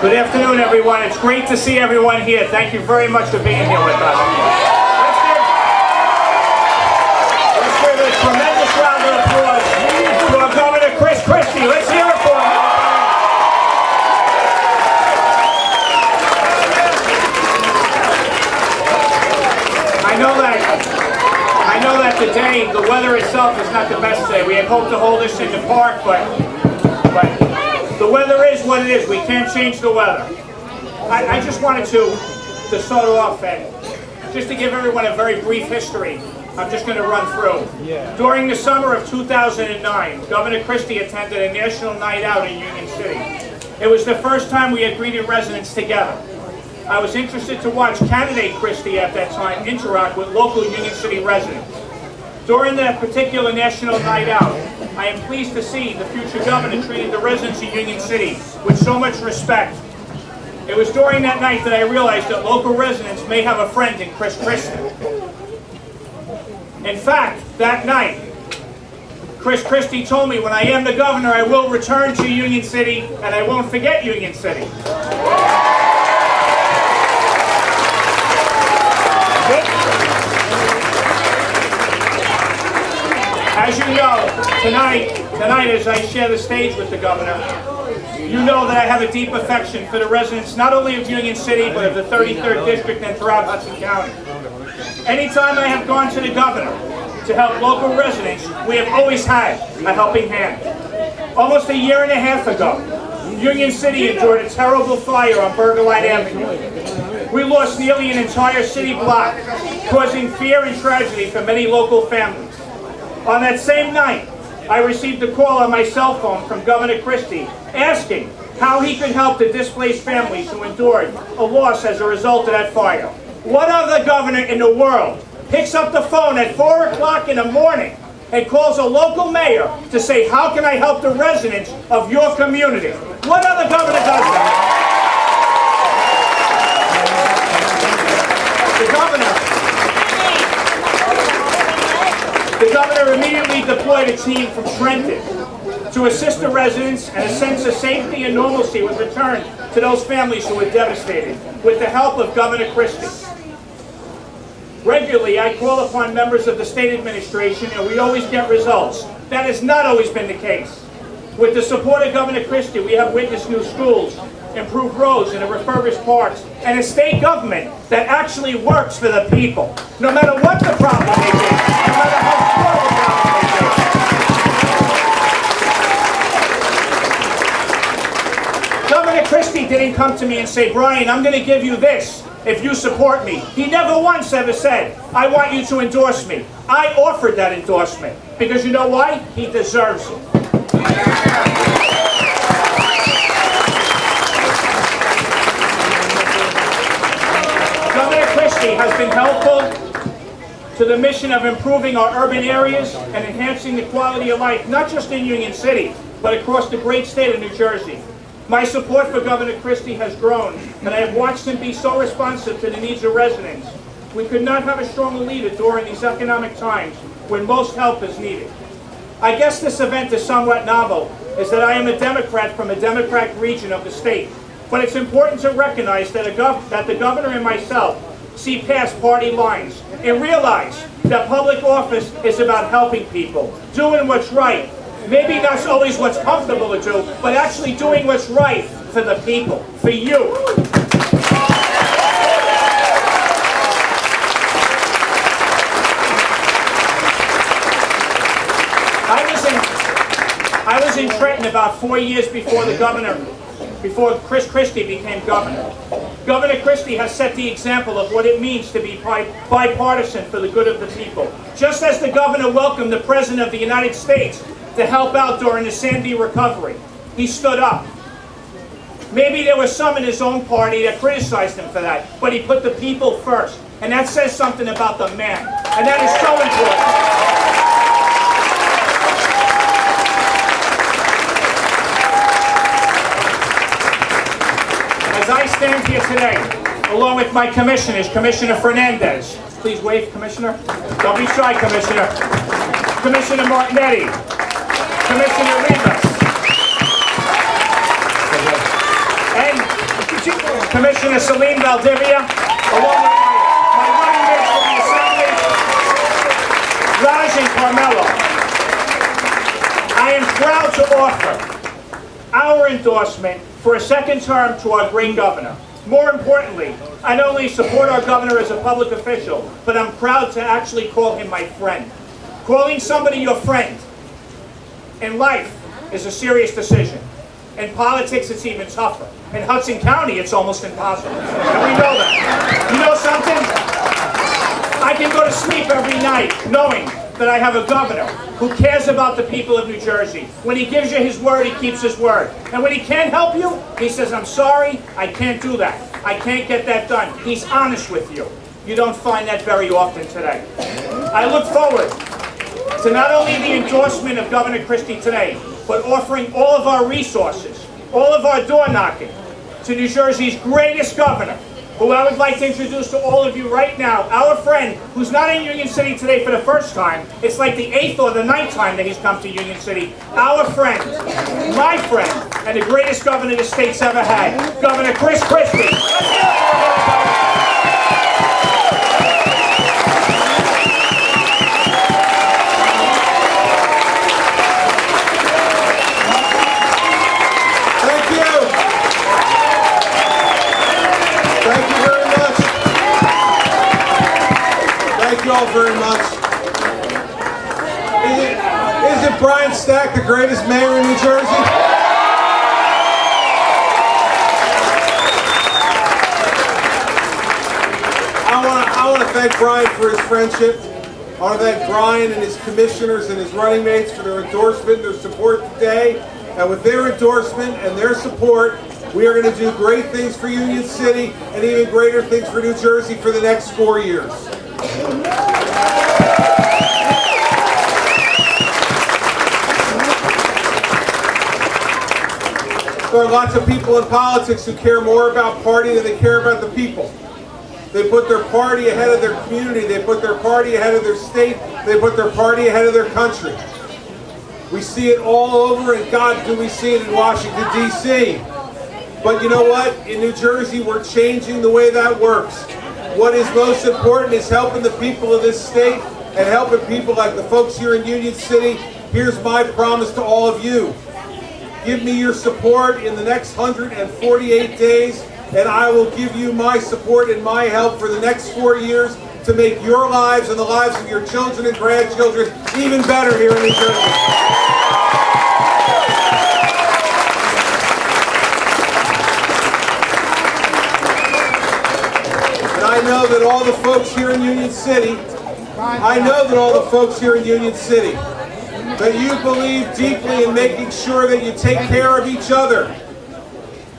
Good afternoon, everyone. It's great to see everyone here. Thank you very much for being here with us. Let's give a tremendous round of applause to our Governor Chris Christie. Let's hear it for him. I know that today the weather itself is not the best today. We had hoped to hold this in the park, but the weather is what it is. We can't change the weather. I just wanted to start off and just to give everyone a very brief history. I'm just going to run through. During the summer of 2009, Governor Christie attended a national night out in Union City. It was the first time we had greeted residents together. I was interested to watch candidate Christie at that time interact with local Union City residents. During that particular national night out, I am pleased to see the future governor treating the residents of Union City with so much respect. It was during that night that I realized that local residents may have a friend in Chris Christie. In fact, that night, Chris Christie told me, when I am the governor, I will return to Union City and I won't forget Union City. As you know, tonight as I share the stage with the governor, you know that I have a deep affection for the residents not only of Union City, but of the 33rd District and throughout Hudson County. Anytime I have gone to the governor to help local residents, we have always had a helping hand. Almost a year and a half ago, Union City endured a terrible fire on Burger Line Avenue. We lost nearly an entire city block, causing fear and tragedy for many local families. On that same night, I received a call on my cell phone from Governor Christie asking how he could help the displaced families who endured a loss as a result of that fire. What other governor in the world picks up the phone at 4 o'clock in the morning and calls a local mayor to say, how can I help the residents of your community? What other governor does that? The governor immediately deployed a team from Trenton to assist the residents, and a sense of safety and normalcy was returned to those families who were devastated with the help of Governor Christie. Regularly, I call upon members of the state administration, and we always get results. That has not always been the case. With the support of Governor Christie, we have witnessed new schools, improved roads, and refurbished parks, and a state government that actually works for the people, no matter what the problem may be, no matter how small the problem may be. Governor Christie didn't come to me and say, Brian, I'm going to give you this if you support me. He never once ever said, I want you to endorse me. I offered that endorsement, because you know why? He deserves it. Governor Christie has been helpful to the mission of improving our urban areas and enhancing the quality of life, not just in Union City, but across the great state of New Jersey. My support for Governor Christie has grown, and I have watched him be so responsive to the needs of residents. We could not have a stronger leader during these economic times when most help is needed. I guess this event is somewhat novel, is that I am a Democrat from a Democratic region of the state. But it's important to recognize that the governor and myself see past party lines and realize that public office is about helping people, doing what's right. Maybe not always what's comfortable to do, but actually doing what's right for the people, for you. I was in Trenton about 4 years before Chris Christie became governor. Governor Christie has set the example of what it means to be bipartisan for the good of the people. Just as the governor welcomed the President of the United States to help out during the Sandy recovery, he stood up. Maybe there were some in his own party that criticized him for that, but he put the people first. And that says something about the man. And that is so important. As I stand here today, along with my commissioners, Commissioner Fernandez, please wave, Commissioner. Don't be shy, Commissioner. Commissioner Martinetti, Commissioner Rivas, and Commissioner Celine Valdivia, along with my running mates for the Assembly, Raj and Carmelo. I am proud to offer our endorsement for a second term to our great governor. More importantly, I not only support our governor as a public official, but I'm proud to actually call him my friend. Calling somebody your friend in life is a serious decision. In politics, it's even tougher. In Hudson County, it's almost impossible. And we know that. You know something? I can go to sleep every night knowing that I have a governor who cares about the people of New Jersey. When he gives you his word, he keeps his word. And when he can't help you, he says, I'm sorry, I can't do that. I can't get that done. He's honest with you. You don't find that very often today. I look forward to not only the endorsement of Governor Christie today, but offering all of our resources, all of our door knocking to New Jersey's greatest governor, who I would like to introduce to all of you right now, our friend, who's not in Union City today for the first time. It's like the 8th or the 9th time that he's come to Union City. Our friend, my friend, and the greatest governor the state's ever had, Governor Chris Christie. Thank you all very much. Isn't Brian Stack the greatest mayor in New Jersey? I want to thank Brian for his friendship. I want to thank Brian and his commissioners and his running mates for their endorsement, their support today. And with their endorsement and their support, we are going to do great things for Union City and even greater things for New Jersey for the next 4 years. There are lots of people in politics who care more about party than they care about the people. They put their party ahead of their community. They put their party ahead of their state. They put their party ahead of their country. We see it all over, and God, do we see it in Washington, D.C. But you know what? In New Jersey, we're changing the way that works. What is most important is helping the people of this state and helping people like the folks here in Union City. Here's my promise to all of you. Give me your support in the next 148 days, and I will give you my support and my help for the next 4 years to make your lives and the lives of your children and grandchildren even better here in New Jersey. And I know that all the folks here in Union City, that you believe deeply in making sure that you take care of each other.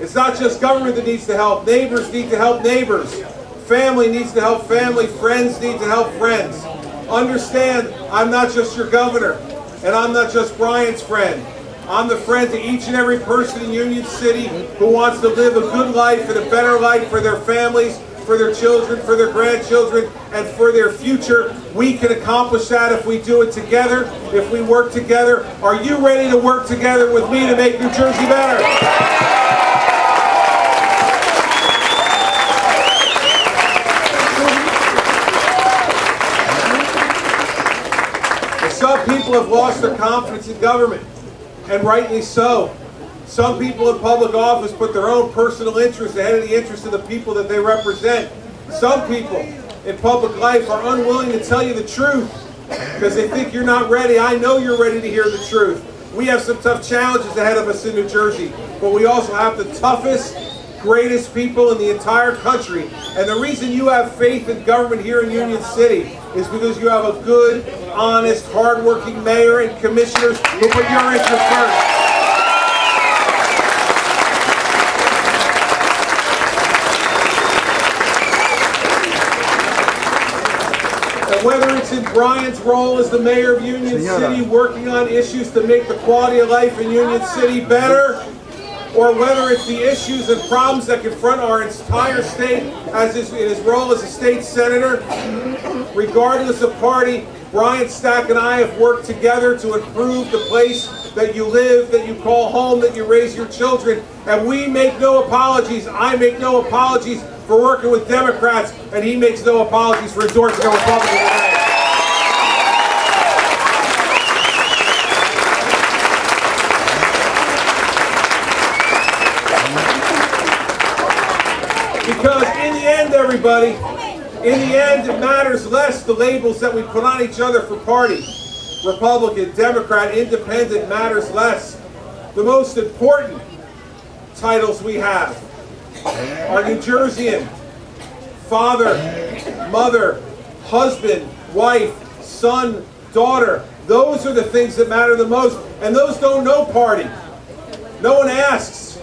It's not just government that needs to help. Neighbors need to help neighbors. Family needs to help family. Friends need to help friends. Understand, I'm not just your governor, and I'm not just Brian's friend. I'm the friend to each and every person in Union City who wants to live a good life and a better life for their families, for their children, for their grandchildren, and for their future. We can accomplish that if we do it together, if we work together. Are you ready to work together with me to make New Jersey better? Some people have lost their confidence in government, and rightly so. Some people in public office put their own personal interests ahead of the interests of the people that they represent. Some people in public life are unwilling to tell you the truth because they think you're not ready. I know you're ready to hear the truth. We have some tough challenges ahead of us in New Jersey, but we also have the toughest, greatest people in the entire country. And the reason you have faith in government here in Union City is because you have a good, honest, hardworking mayor and commissioners who put your interests first. And whether it's in Brian's role as the mayor of Union City, working on issues to make the quality of life in Union City better, or whether it's the issues and problems that confront our entire state in his role as a state senator, regardless of party, Brian Stack and I have worked together to improve the place that you live, that you call home, that you raise your children. And we make no apologies. I make no apologies for working with Democrats, and he makes no apologies for endorsing a Republican today. Because in the end, everybody, in the end, it matters less the labels that we put on each other for party. Republican, Democrat, Independent matters less. The most important titles we have are New Jerseyan, father, mother, husband, wife, son, daughter. Those are the things that matter the most, and those don't know party. No one asks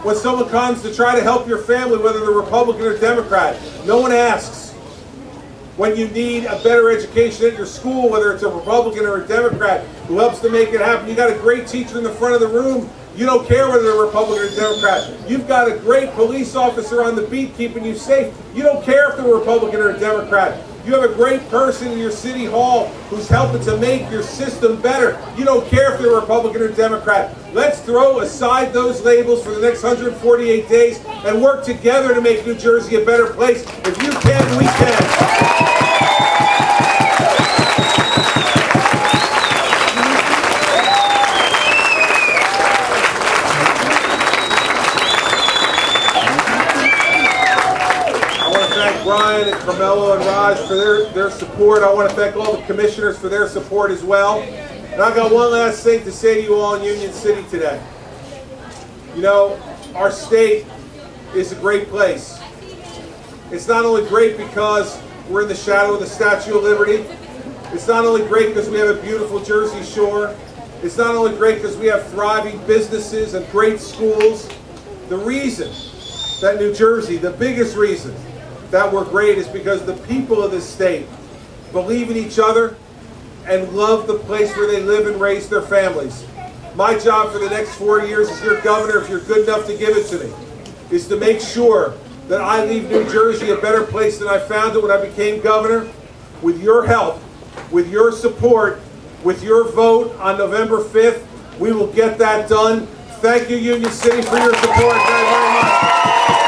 when someone comes to try to help your family, whether they're Republican or Democrat. No one asks when you need a better education at your school, whether it's a Republican or a Democrat who helps to make it happen. You got a great teacher in the front of the room. You don't care whether they're Republican or Democrat. You've got a great police officer on the beat keeping you safe. You don't care if they're Republican or a Democrat. You have a great person in your city hall who's helping to make your system better. You don't care if they're Republican or Democrat. Let's throw aside those labels for the next 148 days and work together to make New Jersey a better place. If you can, we can. Brian and Carmelo and Raj for their support. I want to thank all the commissioners for their support as well. And I got one last thing to say to you all in Union City today. You know, our state is a great place. It's not only great because we're in the shadow of the Statue of Liberty. It's not only great because we have a beautiful Jersey shore. It's not only great because we have thriving businesses and great schools. The reason that New Jersey, the biggest reason that we're great, is because the people of this state believe in each other and love the place where they live and raise their families. My job for the next 4 years as your governor, if you're good enough to give it to me, is to make sure that I leave New Jersey a better place than I found it when I became governor. With your help, with your support, with your vote on November 5th, we will get that done. Thank you, Union City, for your support very, very much.